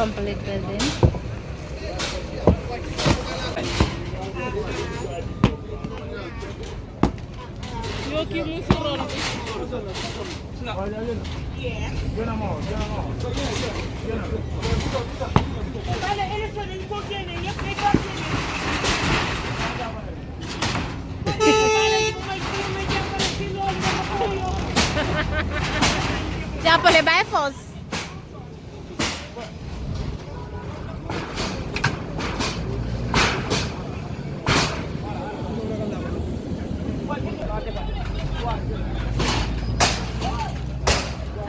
incomplete building. Jàppale by force.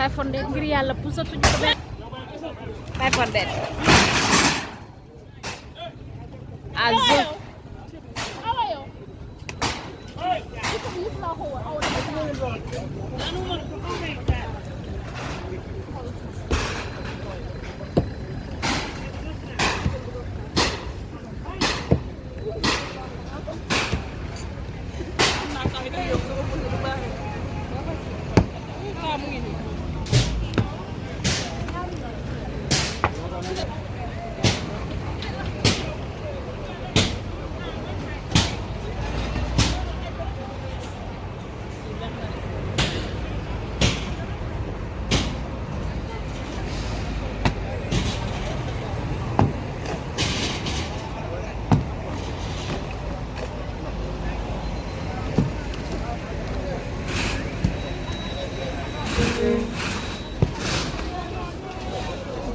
$500 ngir yàlla pusatuñu ko benn. $500. Azu.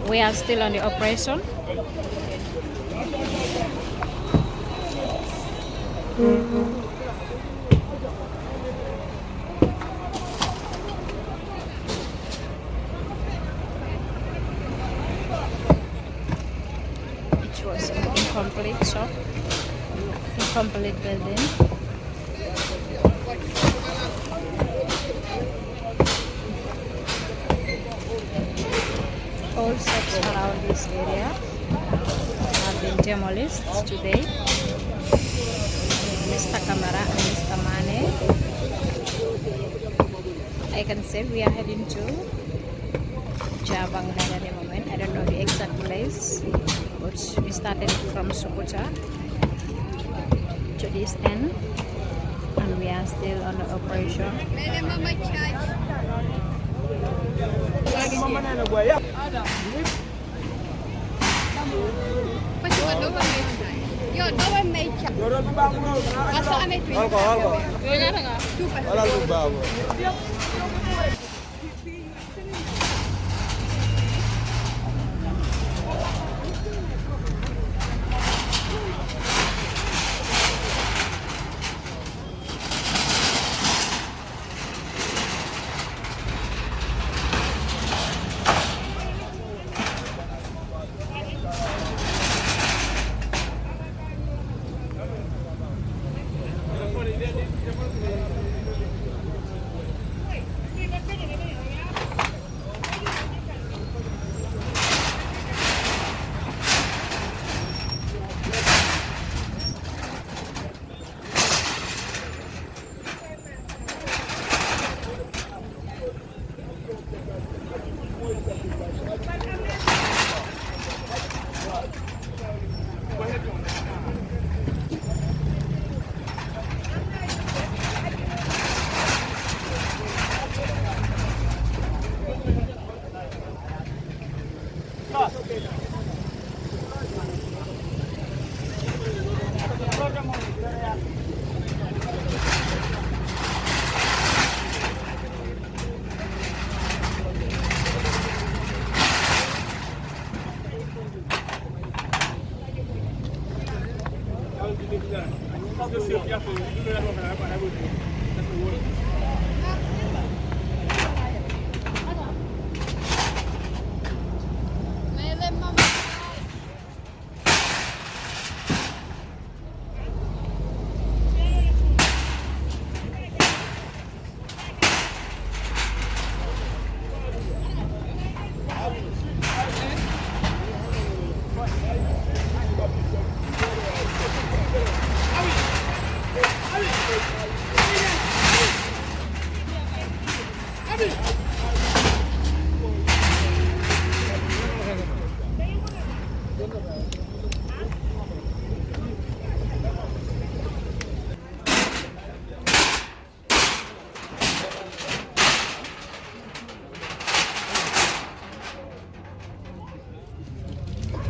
We are still on the operation. It was an incomplete shop, incomplete building. All shops around this area have been demolished today. Mr. Camera and Mr. Mane. I can say we are heading to Jabang at the moment. I don't know the exact place, but we started from Sukuta to this end, and we are still on the operation.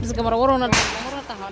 Bisa kamera warna tahan.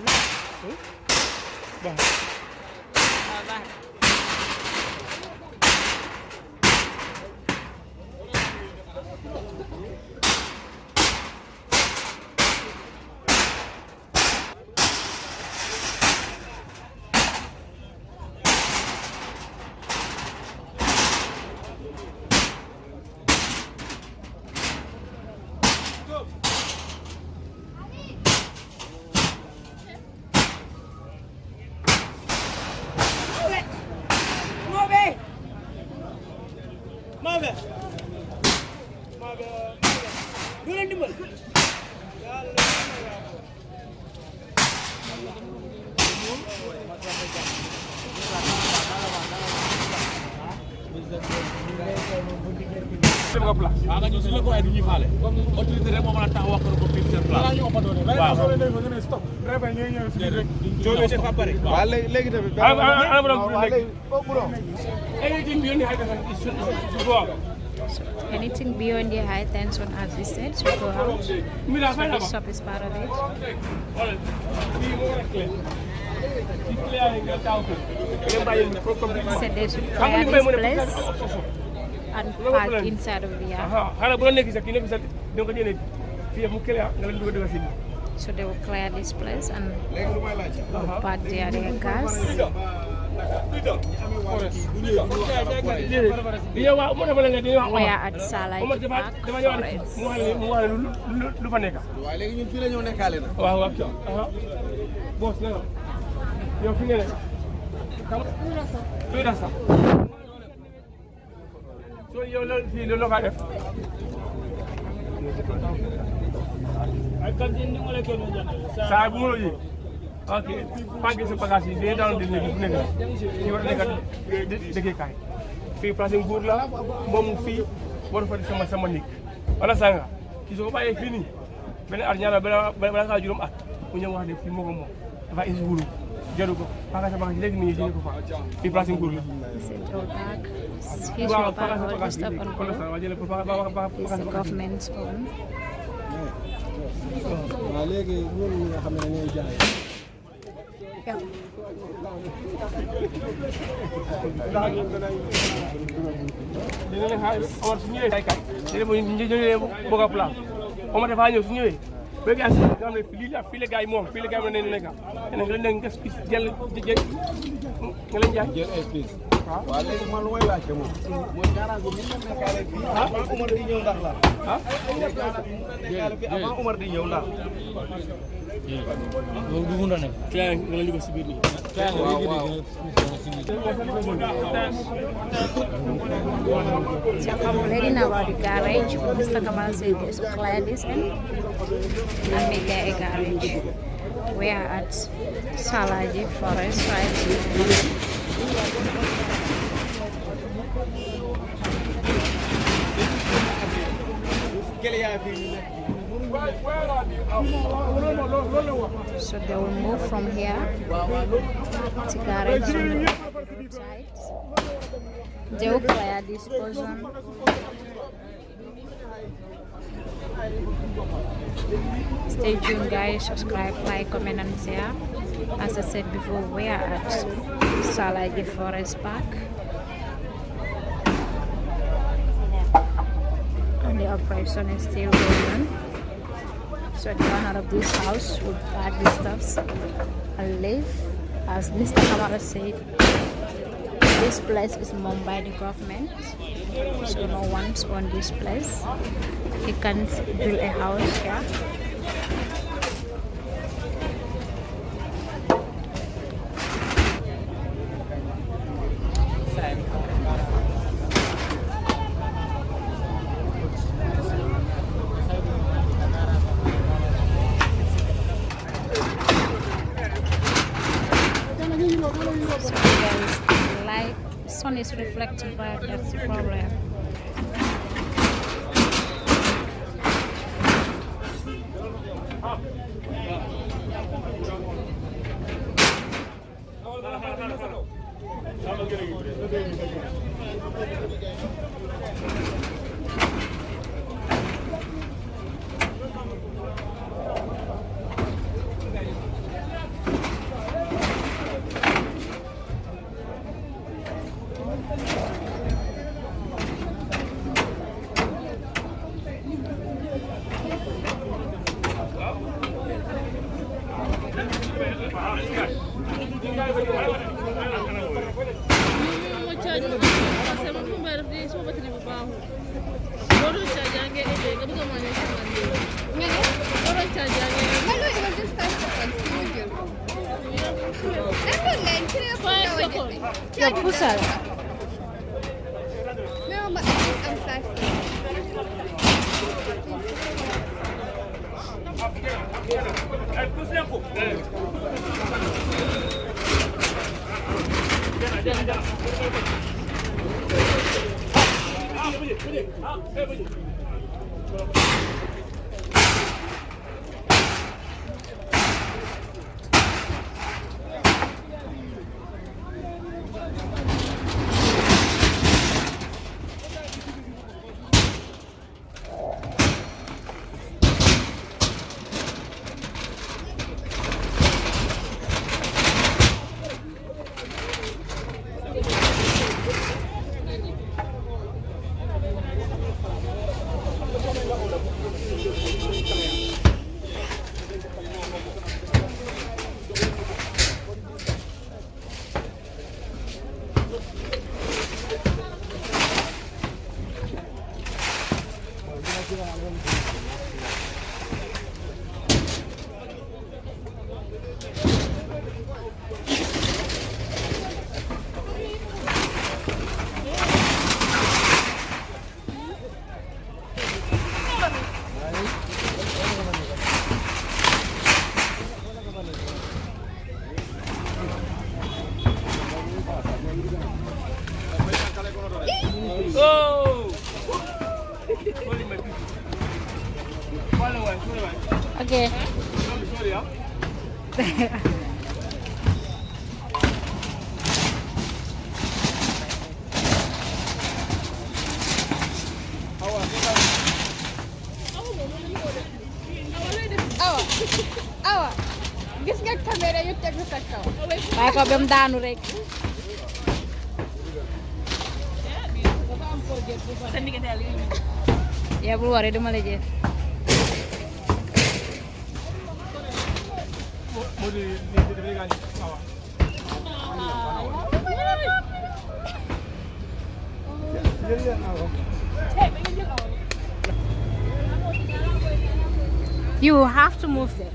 Anything beyond the height and so as we said, so go out. So this shop is part of it. So they should clear this place and park inside of the yard. So they will clear this place and park their cars. We are at Salai Park Okay, pagi sepagasi dia dalam di negeri negara. Ini orang dekat kai. Fee pricing burla, bom fee, baru pada sama-sama nik. Mana sanga? Kisah apa yang fini? Benar artinya benar kalau jurum punya wah di film ngomong. Apa itu bulu? Jadi ko, pakai sepagasi lagi ni jadi ko pak. Fee pricing burla. Here's your park, all the stuff on board. It's the government's own. Yeah. Orang sini saya kan, jadi jadi buka pulang. Orang ada banyak sini. Bagi asal kami pilih gay mong, pilih gay mana ni mereka. Yang rendah kes jel jel space. Wala ko maluway la ci mo mo ñara go min na kala fi avant Omar di ñew ndax la ha kala fi avant Omar di ñew ndax do du ngone kay nga la ligo ci biir ni kay nga ligo Already now about the garage, Mr. Kamal said this, clear this and make a garage. We are at Salaji Forest right here. So they will move from here to garage on the side. They will clear this portion. Stay tuned guys, subscribe, like, comment and share. As I said before, we are at Salaji Forest Park. And the operation is still going on. So the owner of this house would pack the stuffs and leave. As Mr. Kamara said, this place is owned by the government, so no one's on this place. He can't build a house here. So guys, the light, sun is reflecting back, that's the problem. a pusal. No, but I'm 5. Okay. Awa, gis nga caméra yu tegu sa kaw. Waaye ko ba mu daanu rek. yaa bul worry duma la jël. You have to move there.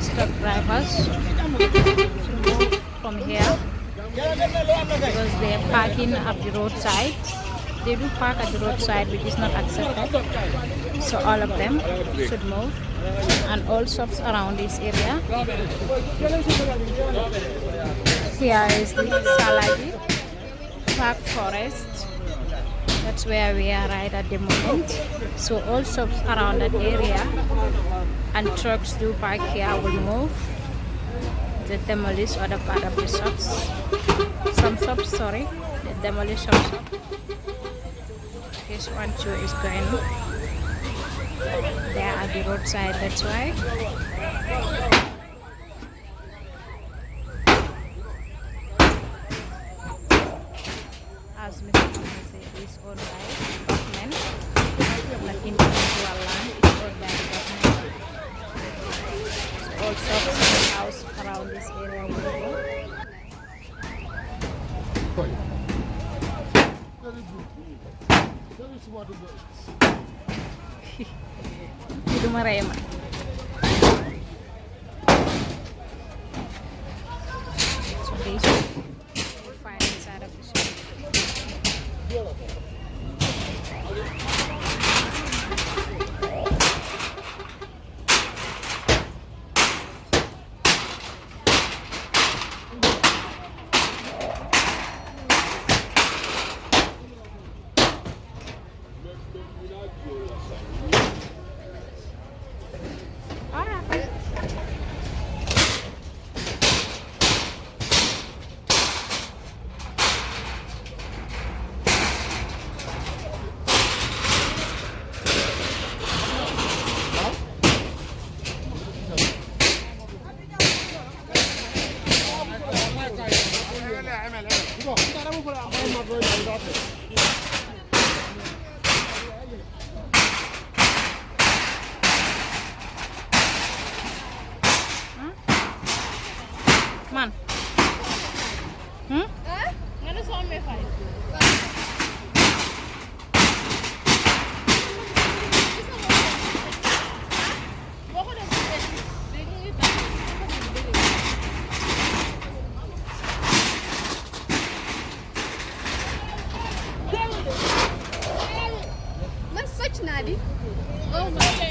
these truck drivers to move from here because they are parking at the roadside. They do park at the roadside, which is not accepted. So all of them should move, and all shops around this area. Here is the Salagi Park Forest. That's where we are right at the moment. So all shops around that area and trucks do park here will move to demolish other part of the shops. Some shops, sorry, the demolition shop. This one too is going there at the roadside, that's why. As Mr. Thomas said, it's owned by government, not individual land, it's owned by government. So all shops and houses around this area will go. Itu marah ya, Mak? So this will find inside of the shop. Man. Ngano sa may fight? Mas such nadi. Oh my God.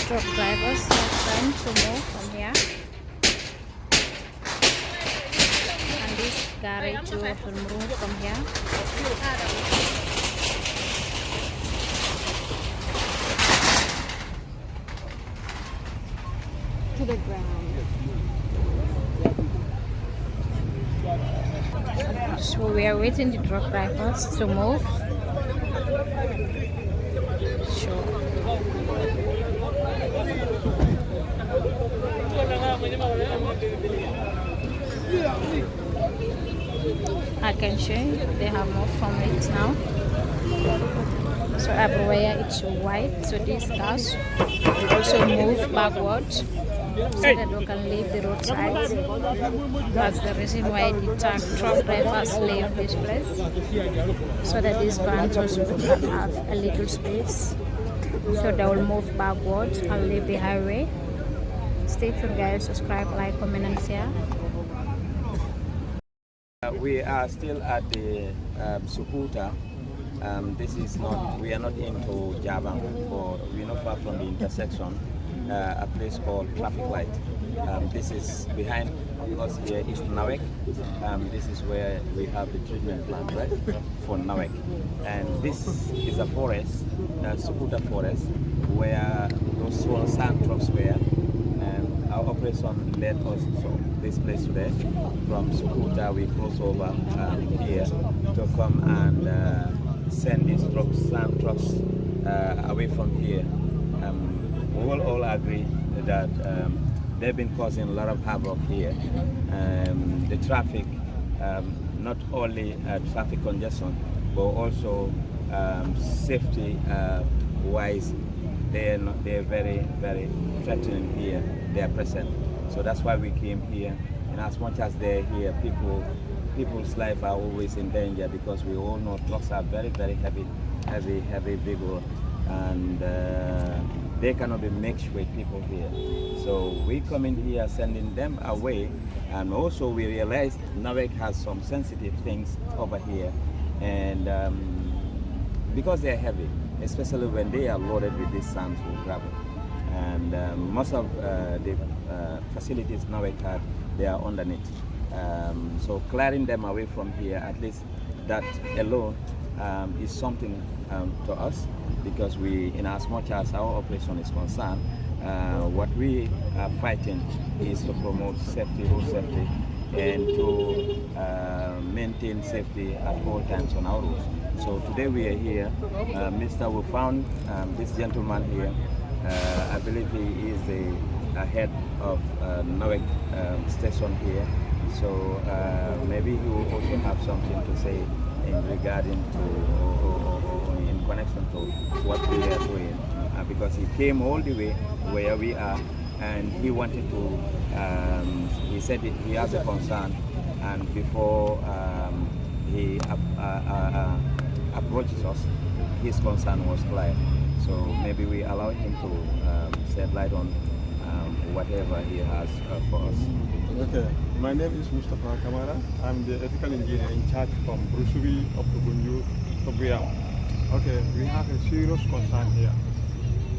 Truck drivers are trying to move from here, and this garage will move from here. To the ground. So we are waiting the truck drivers to move. Sure. I can show you they have more from it now. So everywhere it's white, so these cars also move backwards so that we can leave the roadside. That's the reason why the truck drivers leave this place, so that these vans also have a little space, so they will move backwards and leave the highway. Stay tuned guys, subscribe, like, comment and share. We are still at the sukuta. This is not, we are not into Java, but we're not far from the intersection. a place called Traffic Light. This is behind us here is Nawek. This is where we have the treatment plant, right, for Nawek. And this is a forest, sukuta forest, where those small sand trucks were. And our operation led us to this place today. From Sukuta, we cross over here to come and send these trucks, sand trucks, away from here. We will all agree that they've been causing a lot of havoc here. The traffic, not only traffic congestion, but also safety wise, they're very, very threatening here. They are present. So that's why we came here. And as much as they're here, people's life are always in danger, because we all know trucks are very, very heavy vehicle, and they cannot be mixed with people here. So we come in here sending them away, and also we realized Nawek has some sensitive things over here, and because they're heavy, especially when they are loaded with this sand or gravel. And most of the facilities Nawek had, they are underneath. So clearing them away from here, at least that alone is something to us, because we, in as much as our operation is concerned, what we are fighting is to promote safety, road safety, and to maintain safety at all times on our roads. So today we are here. We found this gentleman here. I believe he is the head of Nawek station here. So maybe he will also have something to say in regarding to or in connection to what we are doing, because he came all the way where we are, and he wanted to. He said he has a concern, and before he approaches us, his concern was clear. So maybe we allow him to shed light on whatever he has for us. Okay, my name is Mustafa Kamara. I'm the ethical engineer in charge from Brusubi up to Gunju to Buyam. Okay, we have a serious concern here.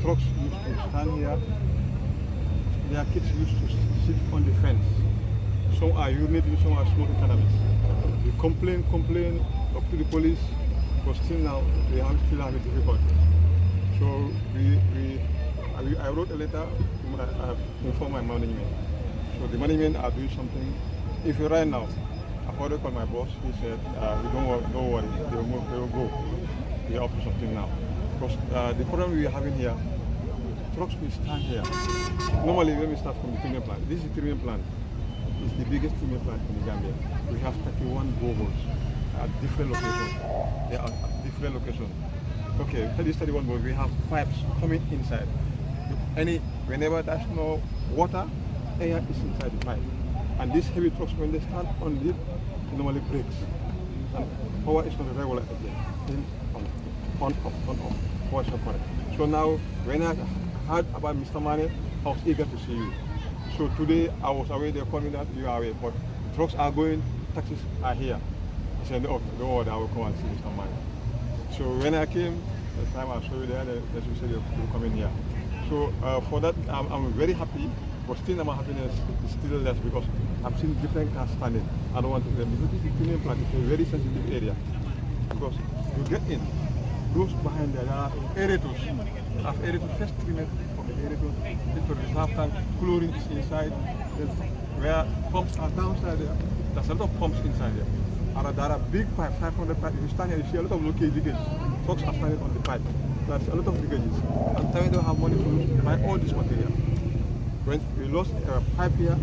Trucks used to stand here. Their kids used to sit on the fence. Some are urinating, some are smoking cannabis. We complain up to the police, but still now they still have a difficulty. So I wrote a letter to inform my management. So the management are doing something. If you right now, I've already called my boss. He said, don't worry, they will go. They are up to something now. Because the problem we are having here, trucks will stand here. Normally when we start from the treatment plant, this is the treatment plant. It's the biggest treatment plant in the Gambia. We have 31 boreholes at different locations. They are at different locations. Okay, this 31 boreholes, we have pipes coming inside. Whenever there's no water, air is inside the pipe. And these heavy trucks, when they stand on it, it normally breaks. And power is not regular again. In, on, off. Power is not correct. So now, when I heard about Mr. Mane, I was eager to see you. So today, I was away, they called me that you are away, but trucks are going, taxis are here. I said, no, don't worry, I will come and see Mr. Mane. So when I came, the time I saw you there, as you said, you'll come in here. So for that, I'm very happy. But still, my happiness is still less, because I've seen different cars standing. I don't want to them, because this is treatment plant. It's a very sensitive area. Because you get in, those behind there are aerators. Have aerators, first treatment of the aerators. Into the half tank, chlorine is inside. Where pumps are downside there. There's a lot of pumps inside there. And there are big pipes, 500 pipes. If you stand here, you see a lot of leakage. Folks are standing on the pipe. There's a lot of leakages. And time we don't have money to buy all this material. When we lost a pipe here,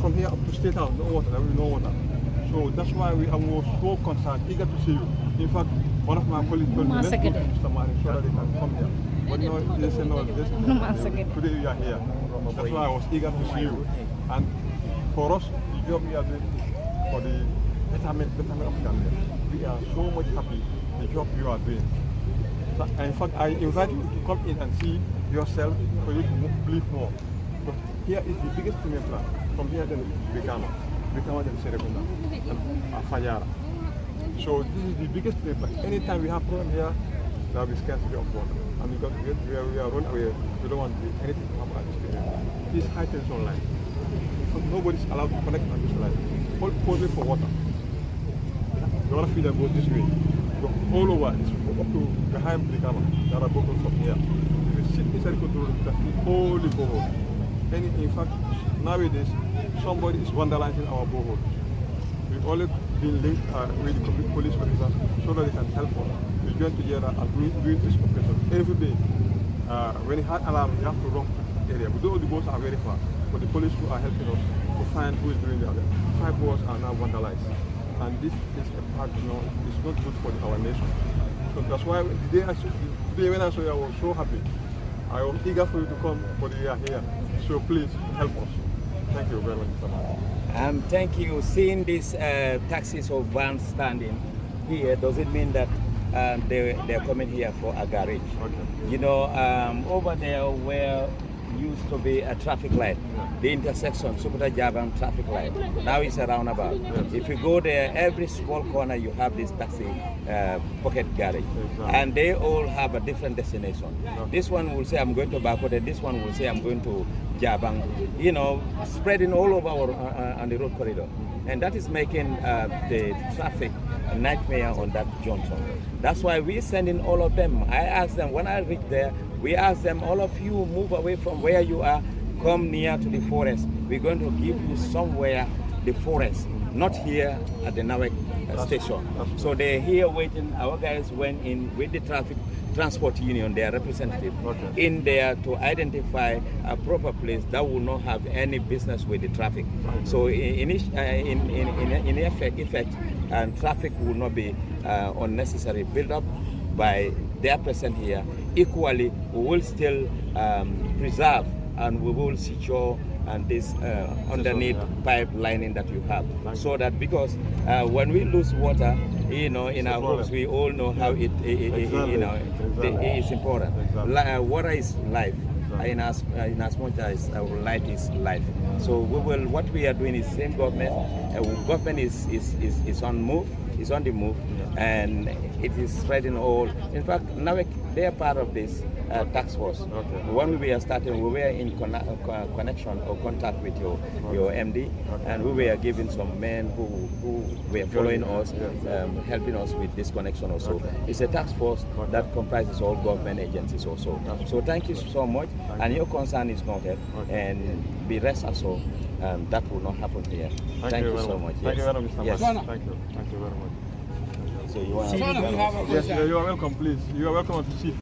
from here up to State House, no water, there will be no water. So that's why we are so concerned, eager to see you. In fact, one of my colleagues told me, let's go to Mr. Mane so that they can come here. But no, they said no, today we are here. That's why I was eager to see you. And for us, the job we are doing for the betterment of Gambia, we are so much happy the job you are doing. In fact, I invite you to come in and see yourself for you to believe more. But here is the biggest treatment plant. From here then Bikama then Serekunda, and Fayara. So this is the biggest treatment plant. Anytime we have problem here, there will be scarcity of water. and because we are run away, we don't want anything to happen at this area. This high tension line. So nobody's allowed to connect on this line. Only for water. The water feeder goes this way. Go all over, it's up to behind Brikama. There are boreholes from here. If you sit inside the control room, you can see only borehole. In fact, nowadays, somebody is vandalizing our borehole. We've only been linked with the police officers so that they can help us. We join together and doing this operation every day. When you had alarm, you have to run the area. But though the boats are very far, but the police who are helping us to find who is doing the other. 5 boats are now vandalized. And this is a part, it's not good for our nation. So that's why today when I saw you, I was so happy. I was eager for you to come, but you are here. So please help us. Thank you very much, Mr. Man. Thank you. Seeing these taxis or vans standing here, does it mean that they're coming here for a garage? Okay. Over there where used to be a traffic light, the intersection, Sukuta Jaban traffic light, now it's a roundabout. If you go there, every small corner you have this taxi pocket garage. And they all have a different destination. This one will say I'm going to Bakote, this one will say I'm going to Jabang, spreading all over on the road corridor. And that is making the traffic a nightmare on that junction. That's why we send in all of them. I asked them, when I reach there, we ask them, all of you move away from where you are, come near to the forest. We're going to give you somewhere the forest, not here at the Nawek station. So they're here waiting. Our guys went in with the transport union, their representative, in there to identify a proper place that will not have any business with the traffic. So in effect, traffic will not be unnecessary build up by their presence here. Equally, we will still preserve and we will secure this underneath pipe lining that you have, so that because when we lose water, in our homes, we all know how it is important. Water is life. In as much as light is life. So what we are doing is same government. Government is on move. Is on the move, and it is spreading all. In fact, now they are part of this task force. When we were starting, we were in connection or contact with your MD, and we were giving some men who were following us, helping us with this connection also. It's a task force that comprises all government agencies also. So thank you so much, and your concern is noted, and be rest assured that will not happen here. Thank you so much. Thank you very much, Mr. Yes. Thank you very much. So you want Yes, you are welcome, please. You are welcome to see.